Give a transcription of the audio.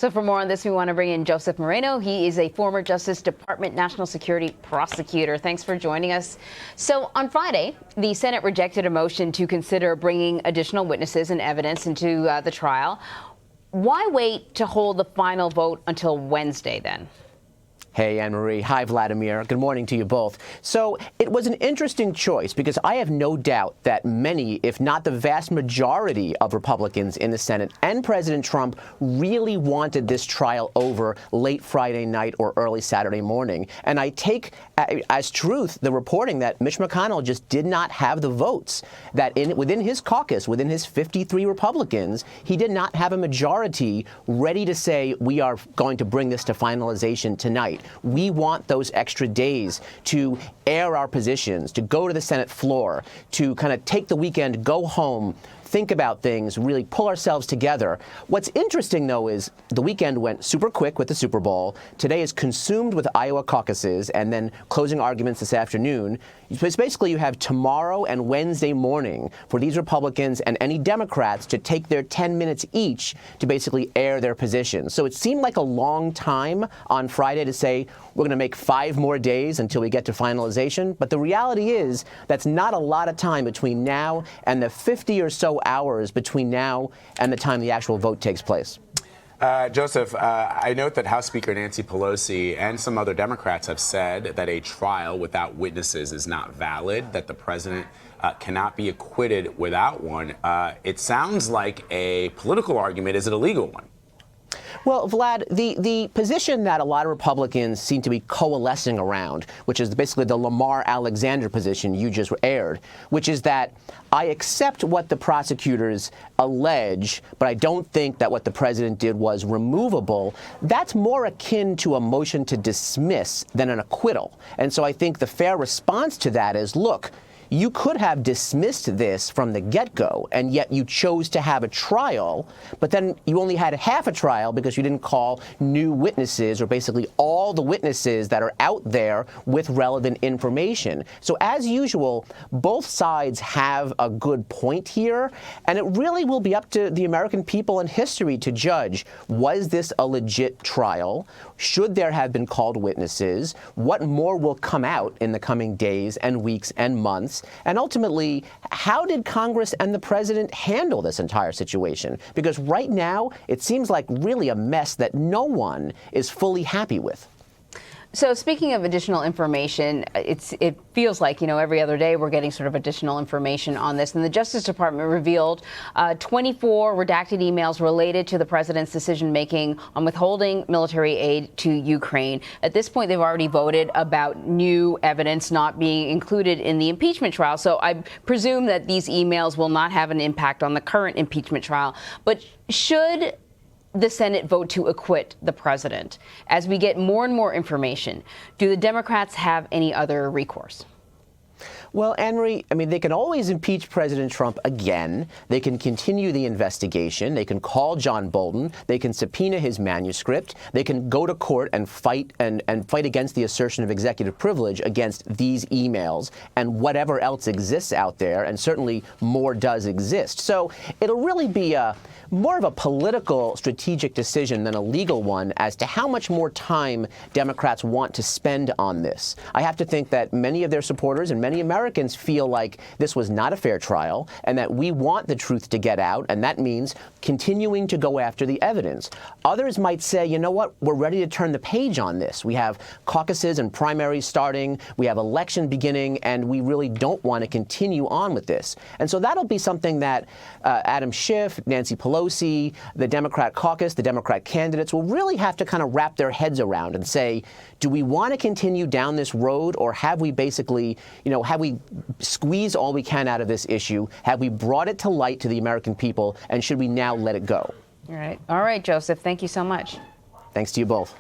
So for more on this, we want to bring in Joseph Moreno. He is a former Justice Department National Security prosecutor. Thanks for joining us. So on Friday, the Senate rejected a motion to consider bringing additional witnesses and evidence into the trial. Why wait to hold the final vote until Wednesday then? Hey, Anne-Marie. Hi, Vladimir. Good morning to you both. So it was an interesting choice because I have no doubt that many, if not the vast majority of Republicans in the Senate and President Trump really wanted this trial over late Friday night or early Saturday morning. And I take as truth the reporting that Mitch McConnell just did not have the votes, that within his caucus, within his 53 Republicans, he did not have a majority ready to say we are going to bring this to finalization tonight. We want those extra days to air our positions, to go to the Senate floor, to kind of take the weekend, go home, think about things, really pull ourselves together. What's interesting, though, is the weekend went super quick with the Super Bowl. Today is consumed with Iowa caucuses and then closing arguments this afternoon. It's basically you have tomorrow and Wednesday morning for these Republicans and any Democrats to take their 10 minutes each to basically air their positions. So it seemed like a long time on Friday to say we're going to make 5 more days until we get to finalization. But the reality is that's not a lot of time between now and the 50 or so hours between now and the time the actual vote takes place. Joseph, I note that House Speaker Nancy Pelosi and some other Democrats have said that a trial without witnesses is not valid, that the president cannot be acquitted without one. It sounds like a political argument. Is it a legal one? Well, Vlad, the position that a lot of Republicans seem to be coalescing around, which is basically the Lamar Alexander position you just aired, which is that I accept what the prosecutors allege, but I don't think that what the president did was removable. That's more akin to a motion to dismiss than an acquittal. And so I think the fair response to that is, look, you could have dismissed this from the get-go, and yet you chose to have a trial, but then you only had half a trial because you didn't call new witnesses or basically all the witnesses that are out there with relevant information. So as usual, both sides have a good point here, and it really will be up to the American people and history to judge, was this a legit trial? Should there have been called witnesses? What more will come out in the coming days and weeks and months? And ultimately, how did Congress and the president handle this entire situation? Because right now, it seems like really a mess that no one is fully happy with. So speaking of additional information, it feels like, every other day we're getting sort of additional information on this. And the Justice Department revealed 24 redacted emails related to the president's decision-making on withholding military aid to Ukraine. At this point, they've already voted about new evidence not being included in the impeachment trial. So I presume that these emails will not have an impact on the current impeachment trial. But should the Senate vote to acquit the president, as we get more and more information, do the Democrats have any other recourse? Well, Anne-Marie, they can always impeach President Trump again. They can continue the investigation. They can call John Bolton. They can subpoena his manuscript. They can go to court and fight against the assertion of executive privilege against these emails and whatever else exists out there, and certainly more does exist. So it'll really be more of a political strategic decision than a legal one as to how much more time Democrats want to spend on this. I have to think that many of their supporters and many Americans feel like this was not a fair trial and that we want the truth to get out, and that means continuing to go after the evidence. Others might say, you know what, we're ready to turn the page on this. We have caucuses and primaries starting, we have election beginning, and we really don't want to continue on with this. And so that'll be something that Adam Schiff, Nancy Pelosi, the Democrat caucus, the Democrat candidates will really have to kind of wrap their heads around and say, do we want to continue down this road, or have we basically, have we squeezed all we can out of this issue? Have we brought it to light to the American people, and should we now let it go? All right, Joseph, thank you so much. Thanks to you both.